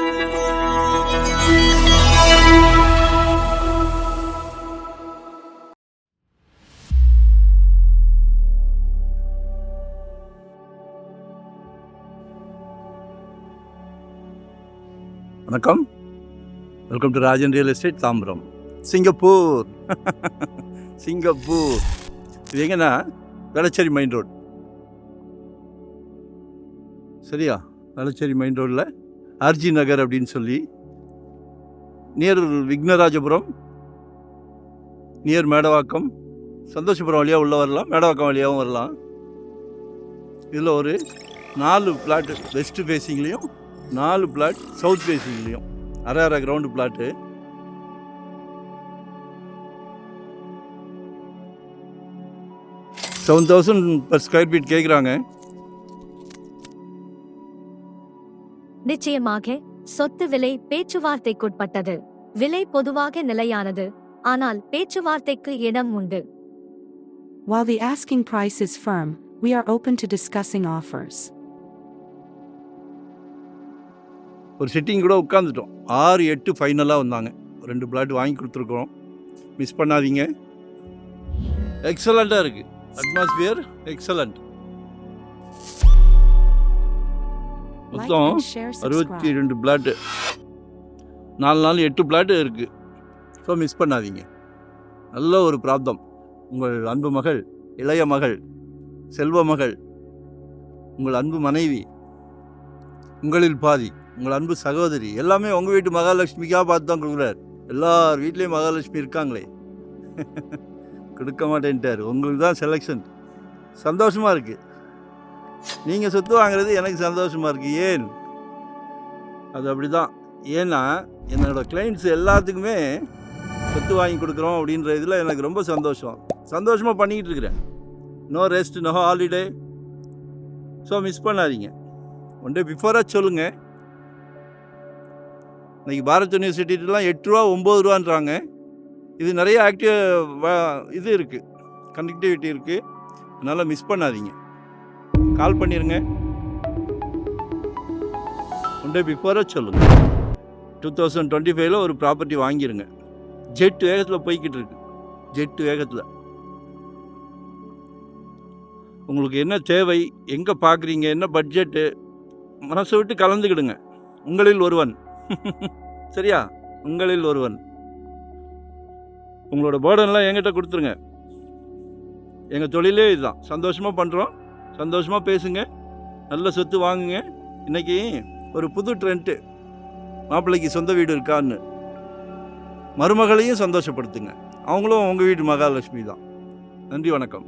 வணக்கம், welcome to Rajan real estate Tambaram, Singapore. Singapore இது எங்கன்னா வேளச்சேரி மெயின் ரோடு. சரியா? வேளச்சேரி மெயின் ரோடில் ஆர்ஜி நகர் அப்படின்னு சொல்லி நியர் விக்னராஜபுரம், நியர் மேடவாக்கம், சந்தோஷபுரம் வழியாக உள்ளே வரலாம், மேடவாக்கம் வழியாகவும் வரலாம். இதில் ஒரு 4 பிளாட் வெஸ்ட் ஃபேஸிங்லேயும் 4 பிளாட் சவுத் ஃபேஸிங்லேயும், அரை ground plot. $7,000 per square feet கேட்குறாங்க. நிச்சயமாக சொத்து விலை பேச்சுவார்த்தைக்குட்பட்டது. விலை பொதுவாக நிலையானது, ஆனால் பேச்சுவார்த்தைக்கு இடம் உண்டு. While the asking price is firm, we are open to discussing offers. ஒரு சிட்டிங் கூட உட்காந்துட்டோம். 6-8 ஃபைனலாக வந்தாங்க. 2 பிளாட் வாங்கி கொடுத்துருக்கோம், மிஸ் பண்ணாதீங்க. எக்ஸலண்ட்டாக இருக்குது, அட்மாஸ்பியர் எக்ஸலண்ட். மொத்தம் 62 பிளாட்டு, 4 8 பிளாட்டு இருக்குது. ஸோ மிஸ் பண்ணாதீங்க. நல்ல ஒரு பிராப்தம். உங்கள் அன்பு மகள், இளைய மகள், செல்வ மகள், உங்கள் அன்பு மனைவி, உங்களில் பாதி, உங்கள் அன்பு சகோதரி, எல்லாமே உங்கள் வீட்டு மகாலட்சுமிக்காக பார்த்து தான் கொடுக்குறாரு. எல்லார் வீட்லேயும் மகாலட்சுமி இருக்காங்களே, கொடுக்க மாட்டேன்ட்டார். உங்களுக்கு தான் செலெக்ஷன். சந்தோஷமாக இருக்குது. நீங்கள் சொத்து வாங்குறது எனக்கு சந்தோஷமாக இருக்குது. ஏன் அது அப்படி தான். ஏன்னா என்னோடய கிளைண்ட்ஸ் எல்லாத்துக்குமே சொத்து வாங்கி கொடுக்குறோம் அப்படின்ற இதில் எனக்கு ரொம்ப சந்தோஷமாக பண்ணிக்கிட்டு இருக்கிறேன். No rest, no holiday. So miss பண்ணாதீங்க. ஒன் டே பிஃபோராக சொல்லுங்கள். இன்றைக்கி பாரத் யூனிவர்சிட்டிலாம் 8 ரூபா 9 ரூபான்றாங்க. இது நிறைய இது இருக்குது, கனெக்டிவிட்டி இருக்குது. அதனால் மிஸ் பண்ணாதீங்க. கால் பண்ணிடுங்க. ஒன் டே பிஃபோராக சொல்லுங்கள். 2025 ஒரு ப்ராப்பர்ட்டி வாங்கிடுங்க. ஜெட் வேகத்தில் போய்கிட்டு இருக்கு. ஜெட் வேகத்தில் உங்களுக்கு என்ன தேவை, எங்கே பார்க்குறீங்க, என்ன பட்ஜெட்டு, மனசை விட்டு கலந்துக்கிடுங்க. உங்களில் ஒருவன். சரியா? உங்களில் ஒருவன். உங்களோட பேர்டன்லாம் என்கிட்ட கொடுத்துருங்க. எங்கள் தொழிலே இதுதான். சந்தோஷமாக பண்ணுறோம், சந்தோஷமாக பேசுங்க, நல்ல சொத்து வாங்குங்க. இன்றைக்கி ஒரு புது ட்ரெண்ட்டு, மாப்பிள்ளைக்கு சொந்த வீடு இருக்கான்னு. மருமகளையும் சந்தோஷப்படுத்துங்க. அவங்களும் உங்கள் வீட்டு மகாலட்சுமி தான். நன்றி, வணக்கம்.